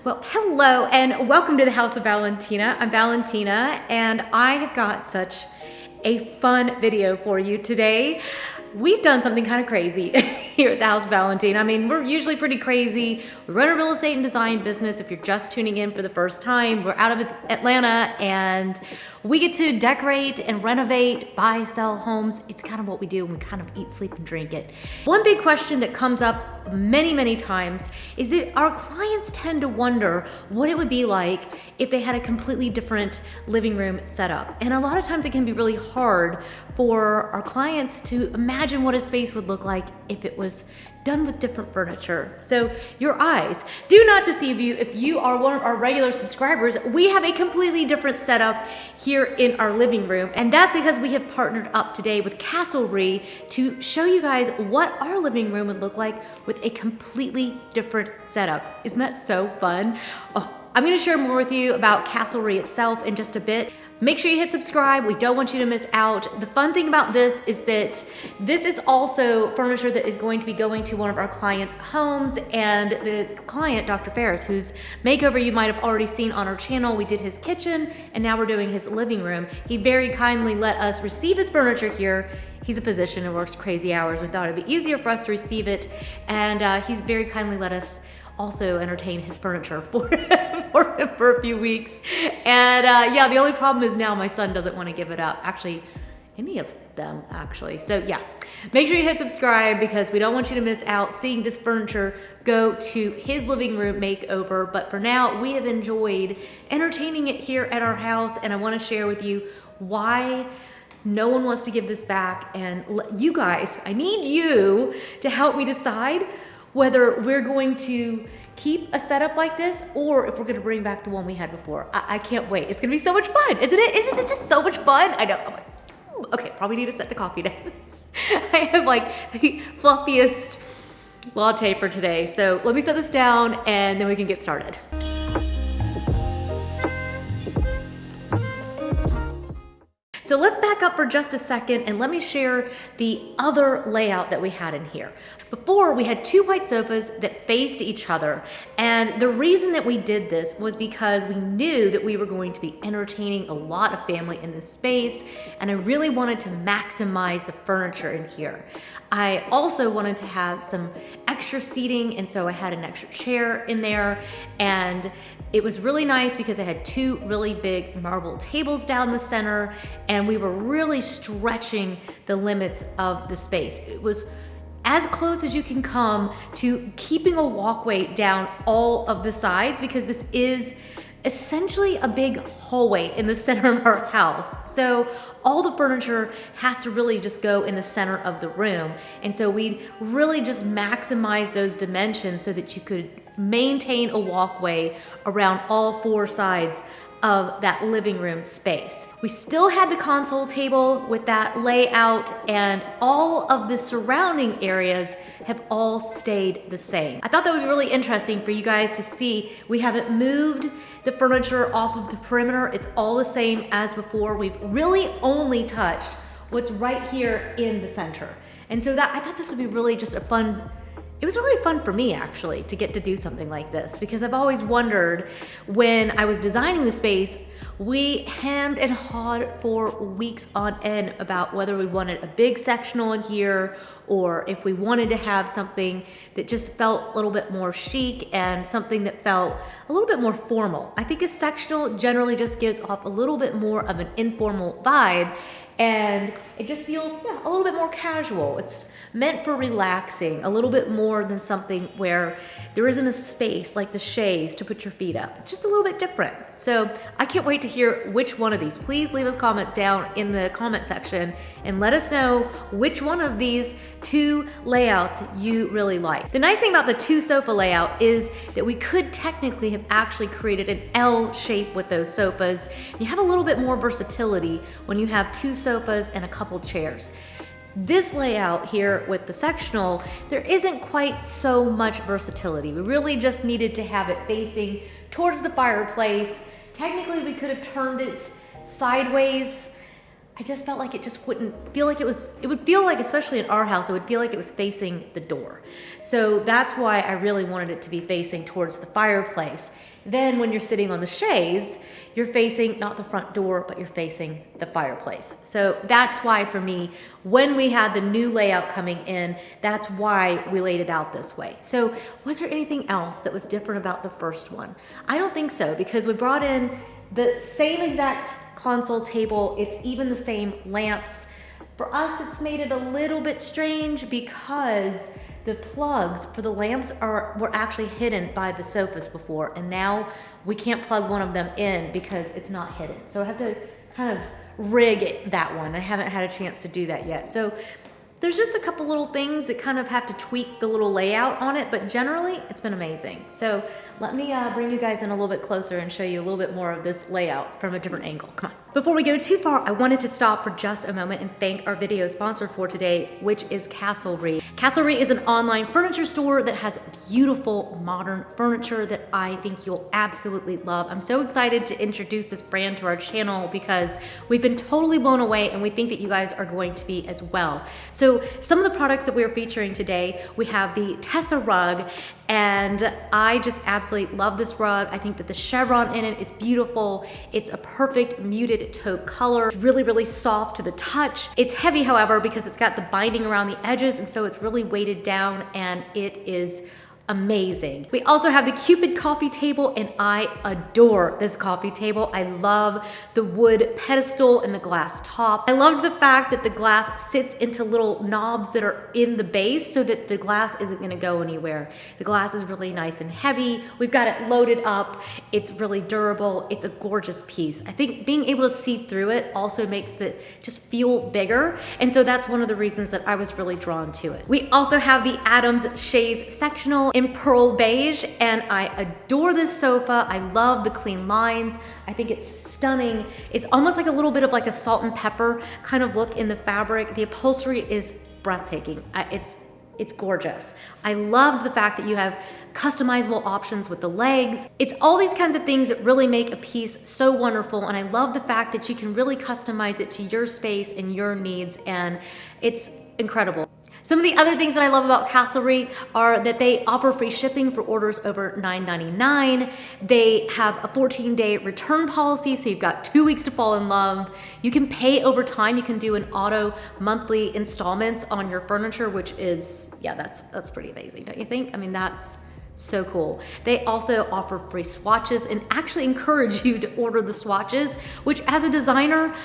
Well, hello and welcome to the House of Valentina. I'm Valentina and I have got such a fun video for you today. We've done something kind of crazy here at the House of Valentina. I mean, we're usually pretty crazy. We run a real estate and design business. If you're just tuning in for the first time, we're out of Atlanta and we get to decorate and renovate, buy, sell homes. It's kind of what we do, and we kind of eat, sleep, and drink it. One big question that comes up many times is that our clients tend to wonder what it would be like if they had a completely different living room setup. And a lot of times it can be really hard for our clients to imagine what a space would look like if it was done with different furniture. So your eyes do not deceive you. If you are one of our regular subscribers, we have a completely different setup here in our living room. And that's because we have partnered up today with Castlery to show you guys what our living room would look like with a completely different setup. Isn't that so fun? Oh, I'm gonna share more with you about Castlery itself in just a bit. Make sure you hit subscribe. We don't want you to miss out. The fun thing about this is that this is also furniture that is going to be going to one of our clients' homes, and the client, Dr. Ferris, whose makeover you might have already seen on our channel, we did his kitchen and now we're doing his living room. He very kindly let us receive his furniture here. He's a physician and works crazy hours. We thought it'd be easier for us to receive it, and he's very kindly let us also entertain his furniture for him for a few weeks. And yeah, the only problem is now my son doesn't want to give it up. Actually, any of them actually. So yeah, make sure you hit subscribe because we don't want you to miss out seeing this furniture go to his living room makeover. But for now, we have enjoyed entertaining it here at our house, and I want to share with you why no one wants to give this back. And you guys, I need you to help me decide whether we're going to keep a setup like this or if we're gonna bring back the one we had before. I can't wait. It's gonna be so much fun, isn't it? Isn't it just so much fun? I know. I'm like, okay, probably need to set the coffee down. I have like the fluffiest latte for today. So let me set this down and then we can get started. So let's back up for just a second and let me share the other layout that we had in here. Before, we had two white sofas that faced each other. And the reason that we did this was because we knew that we were going to be entertaining a lot of family in this space, and I really wanted to maximize the furniture in here. I also wanted to have some extra seating, and so I had an extra chair in there, and it was really nice because I had two really big marble tables down the center, and we were really stretching the limits of the space. It was as close as you can come to keeping a walkway down all of the sides, because this is essentially a big hallway in the center of our house. So all the furniture has to really just go in the center of the room. And so we really just maximize those dimensions so that you could maintain a walkway around all four sides of that living room space. We still had the console table with that layout, and all of the surrounding areas have all stayed the same. I thought that would be really interesting for you guys to see. We haven't moved the furniture off of the perimeter. It's all the same as before. We've really only touched what's right here in the center. And so that I thought this would be really just a fun. It was really fun for me actually to get to do something like this, because I've always wondered, when I was designing the space, we hemmed and hawed for weeks on end about whether we wanted a big sectional in here or if we wanted to have something that just felt a little bit more chic and something that felt a little bit more formal. I think a sectional generally just gives off a little bit more of an informal vibe, and it just feels a little bit more casual. It's meant for relaxing, a little bit more than something where there isn't a space like the chaise to put your feet up. It's just a little bit different. So I can't wait to hear which one of these. Please leave us comments down in the comment section and let us know which one of these two layouts you really like. The nice thing about the two sofa layout is that we could technically have actually created an L shape with those sofas. You have a little bit more versatility when you have two sofas and a couple chairs. This layout here with the sectional, there isn't quite so much versatility. We really just needed to have it facing towards the fireplace. Technically, we could have turned it sideways I just felt like it just wouldn't feel like it would feel like, especially in our house, it would feel like it was facing the door. So that's why I really wanted it to be facing towards the fireplace. Then when you're sitting on the chaise, you're facing not the front door, but you're facing the fireplace. So that's why for me, when we had the new layout coming in, that's why we laid it out this way. So was there anything else that was different about the first one? I don't think so, because we brought in the same exact console table. It's even the same lamps. For us, it's made it a little bit strange because the plugs for the lamps were actually hidden by the sofas before, and now we can't plug one of them in because it's not hidden. So I have to kind of rig that one. I haven't had a chance to do that yet. So there's just a couple little things that kind of have to tweak the little layout on it, but generally it's been amazing. So let me bring you guys in a little bit closer and show you a little bit more of this layout from a different angle. Come on. Before we go too far, I wanted to stop for just a moment and thank our video sponsor for today, which is Castlery. Castlery is an online furniture store that has beautiful modern furniture that I think you'll absolutely love. I'm so excited to introduce this brand to our channel because we've been totally blown away and we think that you guys are going to be as well. So some of the products that we're featuring today, we have the Tessa rug, and I just absolutely love this rug. I think that the chevron in it is beautiful. It's a perfect muted taupe color. It's really, really soft to the touch. It's heavy, however, because it's got the binding around the edges, and so it's really weighted down, and it is amazing. We also have the Cupid coffee table, and I adore this coffee table. I love the wood pedestal and the glass top. I love the fact that the glass sits into little knobs that are in the base so that the glass isn't gonna go anywhere. The glass is really nice and heavy. We've got it loaded up. It's really durable. It's a gorgeous piece. I think being able to see through it also makes it just feel bigger. And so that's one of the reasons that I was really drawn to it. We also have the Adams Chaise Sectional in pearl beige, and I adore this sofa. I love the clean lines. I think it's stunning. It's almost like a little bit of like a salt and pepper kind of look in the fabric. The upholstery is breathtaking. It's gorgeous. I love the fact that you have customizable options with the legs. It's all these kinds of things that really make a piece so wonderful, and I love the fact that you can really customize it to your space and your needs, and it's incredible. Some of the other things that I love about Castlery are that they offer free shipping for orders over $9.99. They have a 14-day return policy, so you've got 2 weeks to fall in love. You can pay over time. You can do an auto monthly installments on your furniture, which is, yeah, that's pretty amazing, don't you think? I mean, that's so cool. They also offer free swatches and actually encourage you to order the swatches, which as a designer,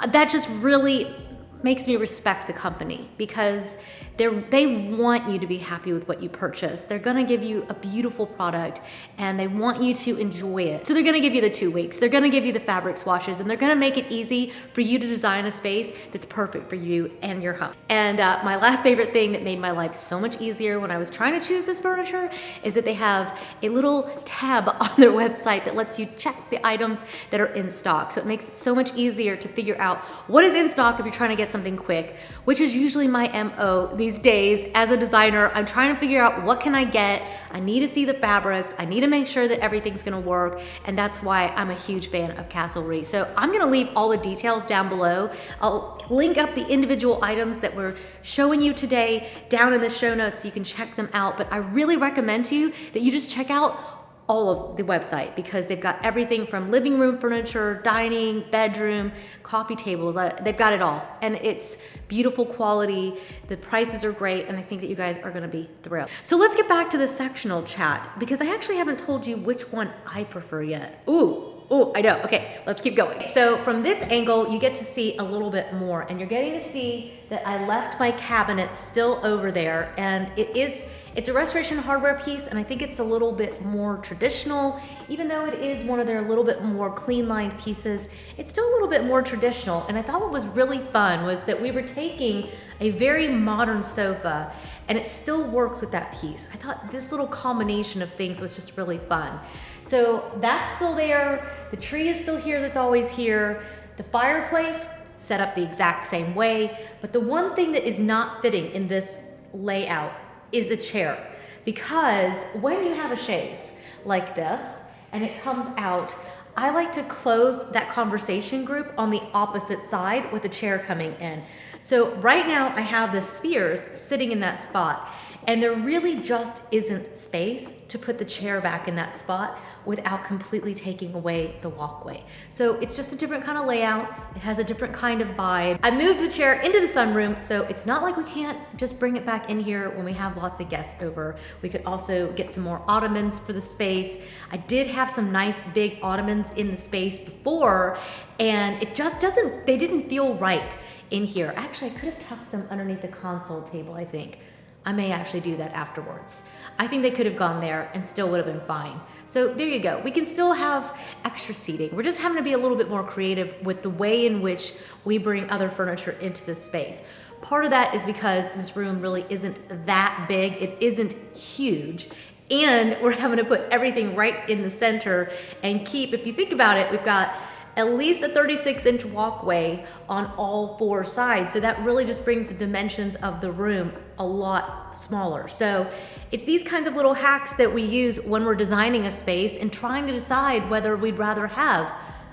that just really makes me respect the company because they want you to be happy with what you purchase. They're gonna give you a beautiful product and they want you to enjoy it. So they're gonna give you the 2 weeks, they're gonna give you the fabric swatches, and they're gonna make it easy for you to design a space that's perfect for you and your home. And my last favorite thing that made my life so much easier when I was trying to choose this furniture is that they have a little tab on their website that lets you check the items that are in stock. So it makes it so much easier to figure out what is in stock if you're trying to get something quick, which is usually my MO these days as a designer. I'm trying to figure out what can I get. I need to see the fabrics. I need to make sure that everything's gonna work, and that's why I'm a huge fan of Castlery. So I'm gonna leave all the details down below. I'll link up the individual items that we're showing you today down in the show notes so you can check them out, but I really recommend to you that you just check out all of the website because they've got everything from living room furniture, dining, bedroom, coffee tables. They've got it all, and it's beautiful quality. The prices are great, and I think that you guys are gonna be thrilled. So let's get back to the sectional chat because I actually haven't told you which one I prefer yet. Ooh, I know. Okay, let's keep going. So from this angle, you get to see a little bit more, and you're getting to see that I left my cabinet still over there, and it's a restoration hardware piece, and I think it's a little bit more traditional. Even though it is one of their little bit more clean lined pieces, it's still a little bit more traditional. And I thought what was really fun was that we were taking a very modern sofa and it still works with that piece. I thought this little combination of things was just really fun. So that's still there. The tree is still here, that's always here. The fireplace set up the exact same way, but the one thing that is not fitting in this layout is a chair, because when you have a chaise like this and it comes out, I like to close that conversation group on the opposite side with the chair coming in. So right now I have the spheres sitting in that spot, and there really just isn't space to put the chair back in that spot without completely taking away the walkway. So it's just a different kind of layout. It has a different kind of vibe. I moved the chair into the sunroom, so it's not like we can't just bring it back in here when we have lots of guests over. We could also get some more ottomans for the space. I did have some nice big ottomans in the space before, and it just they didn't feel right in here. Actually, I could have tucked them underneath the console table, I think. I may actually do that afterwards. I think they could have gone there and still would have been fine. So there you go. We can still have extra seating. We're just having to be a little bit more creative with the way in which we bring other furniture into this space. Part of that is because this room really isn't that big. It isn't huge. And we're having to put everything right in the center and keep, if you think about it, we've got at least a 36-inch walkway on all four sides. So that really just brings the dimensions of the room a lot smaller. So it's these kinds of little hacks that we use when we're designing a space and trying to decide whether we'd rather have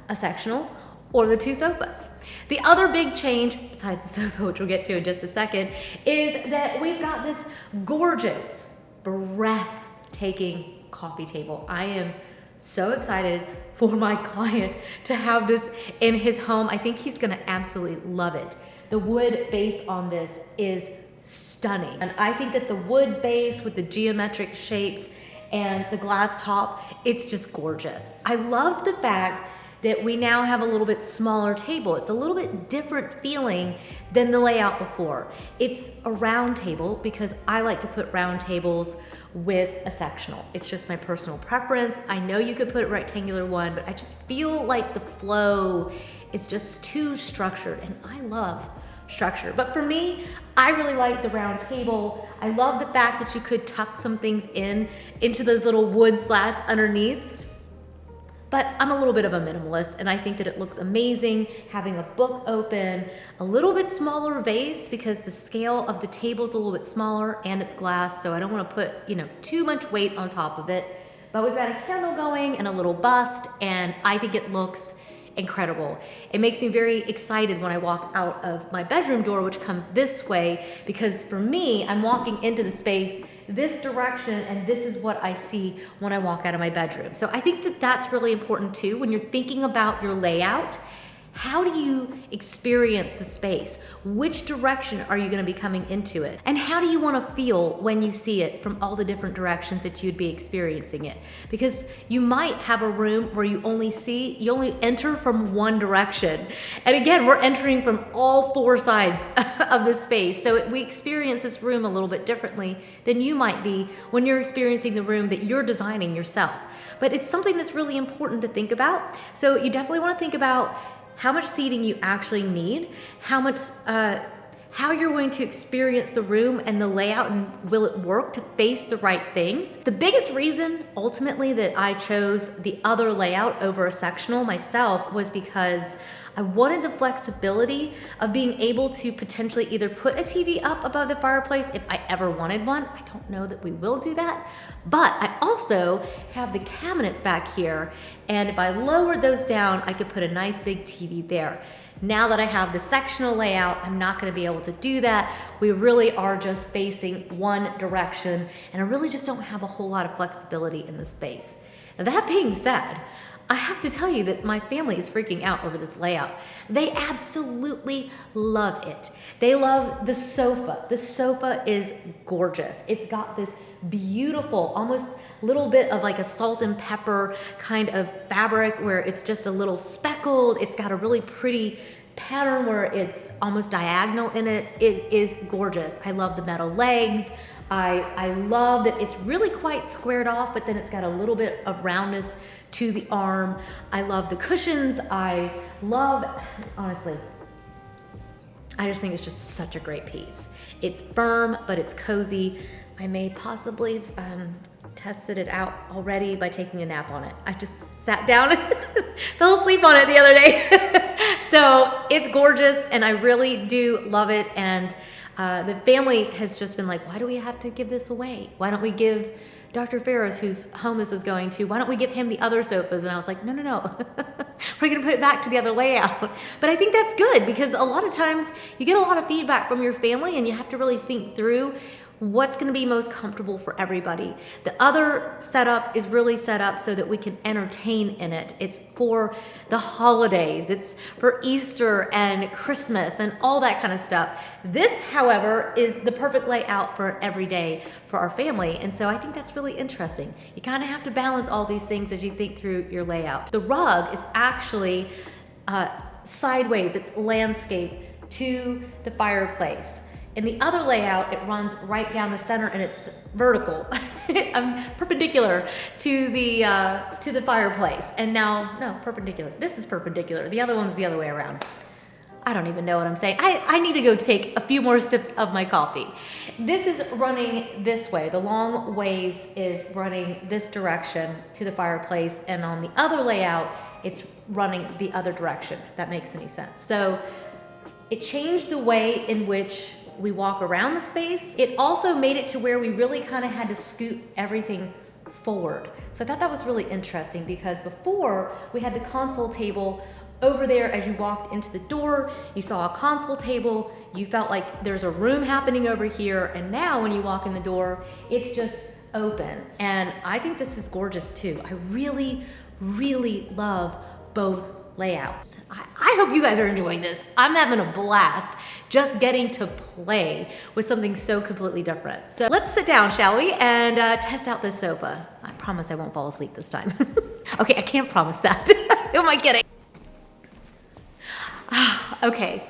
a sectional or the two sofas. The other big change, besides the sofa, which we'll get to in just a second, is that we've got this gorgeous, breathtaking coffee table. I am so excited for my client to have this in his home. I think he's gonna absolutely love it. The wood base on this is stunning. And I think that the wood base with the geometric shapes and the glass top, it's just gorgeous. I love the fact that we now have a little bit smaller table. It's a little bit different feeling than the layout before. It's a round table because I like to put round tables with a sectional. It's just my personal preference. I know you could put a rectangular one, but I just feel like the flow is just too structured, and I love structure. But for me, I really like the round table. I love the fact that you could tuck some things into those little wood slats underneath. But I'm a little bit of a minimalist, and I think that it looks amazing having a book open, a little bit smaller vase because the scale of the table's a little bit smaller and it's glass, so I don't want to put, too much weight on top of it. But we've got a candle going and a little bust, and I think it looks incredible. It makes me very excited when I walk out of my bedroom door, which comes this way, because for me, I'm walking into the space this direction, and this is what I see when I walk out of my bedroom. So I think that that's really important too. When you're thinking about your layout, how do you experience the space? Which direction are you going to be coming into it? And how do you want to feel when you see it from all the different directions that you'd be experiencing it? Because you might have a room where you only enter from one direction. And again, we're entering from all four sides of the space. So we experience this room a little bit differently than you might be when you're experiencing the room that you're designing yourself. But it's something that's really important to think about. So you definitely want to think about how much seating you actually need, how you're going to experience the room and the layout, and will it work to face the right things. The biggest reason ultimately that I chose the other layout over a sectional myself was because I wanted the flexibility of being able to potentially either put a TV up above the fireplace if I ever wanted one. I don't know that we will do that, but I also have the cabinets back here, and if I lowered those down, I could put a nice big TV there. Now that I have the sectional layout, I'm not gonna be able to do that. We really are just facing one direction, and I really just don't have a whole lot of flexibility in the space. Now, that being said, I have to tell you that my family is freaking out over this layout. They absolutely love it. They love the sofa. The sofa is gorgeous. It's got this beautiful, almost little bit of like a salt and pepper kind of fabric where it's just a little speckled. It's got a really pretty pattern where it's almost diagonal in it. It is gorgeous. I love the metal legs. I love that it's really quite squared off, but then it's got a little bit of roundness to the arm. I love the cushions. Honestly, I just think it's just such a great piece. It's firm, but it's cozy. I may possibly tested it out already by taking a nap on it. I just sat down and fell asleep on it the other day. So it's gorgeous, and I really do love it. And the family has just been like, why do we have to give this away? Why don't we give Dr. Ferris, whose home this is going to, why don't we give him the other sofas? And I was like, no, no, no. We're gonna put it back to the other layout. But I think that's good because a lot of times you get a lot of feedback from your family and you have to really think through what's gonna be most comfortable for everybody. The other setup is really set up so that we can entertain in it. It's for the holidays, it's for Easter and Christmas and all that kind of stuff. This, however, is the perfect layout for every day for our family. And so I think that's really interesting. You kind of have to balance all these things as you think through your layout. The rug is actually sideways, it's landscape to the fireplace. In the other layout, it runs right down the center and it's vertical. I'm perpendicular to the fireplace. And now, no, perpendicular. This is perpendicular. The other one's the other way around. I don't even know what I'm saying. I need to go take a few more sips of my coffee. This is running this way. The long ways is running this direction to the fireplace. And on the other layout, it's running the other direction, if that makes any sense. So it changed the way in which we walk around the space. It also made it to where we really kind of had to scoot everything forward. So I thought that was really interesting because before we had the console table over there. As you walked into the door, you saw a console table, you felt like there's a room happening over here, and now when you walk in the door, it's just open. And I think this is gorgeous too. I really, really love both layouts. I hope you guys are enjoying this. I'm having a blast just getting to play with something so completely different. So let's sit down, shall we, and test out this sofa. I promise I won't fall asleep this time. Okay, I can't promise that. Who am I kidding? Okay,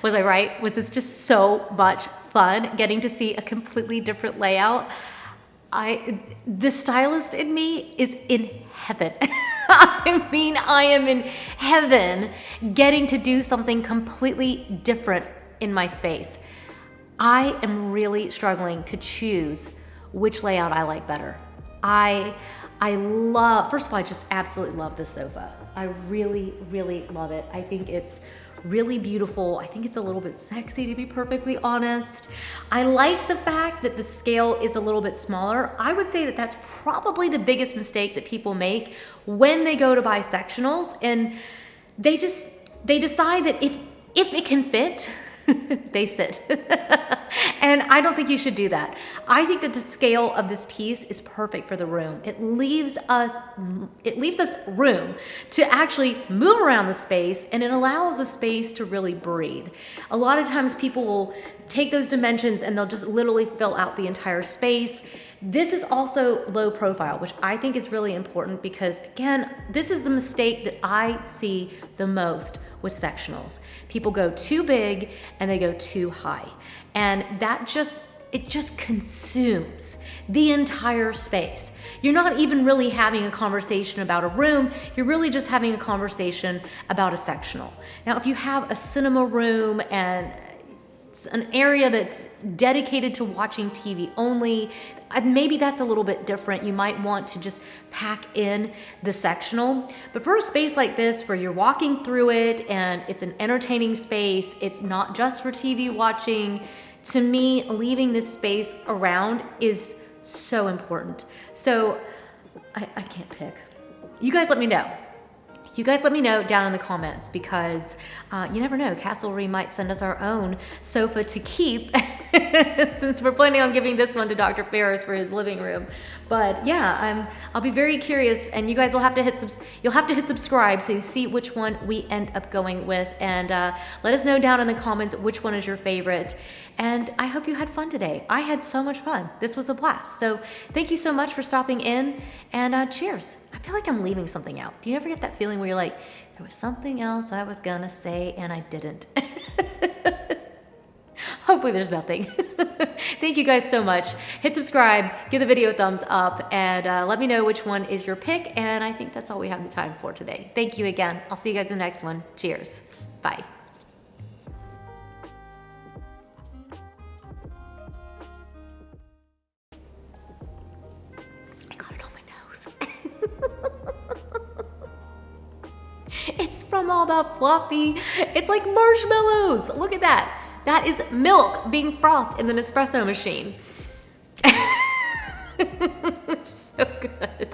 was I right? Was this just so much fun getting to see a completely different layout? The stylist in me is in heaven. I mean, I am in heaven getting to do something completely different in my space. I am really struggling to choose which layout I like better. I love, first of all, I just absolutely love this sofa. I really, really love it. I think it's really beautiful. I think it's a little bit sexy, to be perfectly honest. I like the fact that the scale is a little bit smaller. I would say that that's probably the biggest mistake that people make when they go to buy sectionals, and they decide that if it can fit, they sit. And I don't think you should do that. I think that the scale of this piece is perfect for the room. It leaves us room to actually move around the space, and it allows the space to really breathe. A lot of times people will take those dimensions and they'll just literally fill out the entire space. This is also low profile, which I think is really important because, again, this is the mistake that I see the most with sectionals. People go too big and they go too high. And it just consumes the entire space. You're not even really having a conversation about a room, you're really just having a conversation about a sectional. Now, if you have a cinema room and it's an area that's dedicated to watching TV only, maybe that's a little bit different. You might want to just pack in the sectional. But for a space like this where you're walking through it and it's an entertaining space, it's not just for TV watching, to me, leaving this space around is so important. So I can't pick. You guys let me know. You guys let me know down in the comments because you never know, Castlery might send us our own sofa to keep since we're planning on giving this one to Dr. Ferris for his living room. But yeah, I'll be very curious, and you guys will have to hit subscribe so you see which one we end up going with, and let us know down in the comments which one is your favorite. And I hope you had fun today. I had so much fun. This was a blast. So thank you so much for stopping in, and cheers. I feel like I'm leaving something out. Do you ever get that feeling where you're like, there was something else I was gonna say and I didn't? Hopefully there's nothing. Thank you guys so much. Hit subscribe, give the video a thumbs up, and let me know which one is your pick. And I think that's all we have the time for today. Thank you again. I'll see you guys in the next one. Cheers. Bye. It's from all the fluffy, it's like marshmallows. Look at that. That is milk being frothed in an espresso machine. It's so good.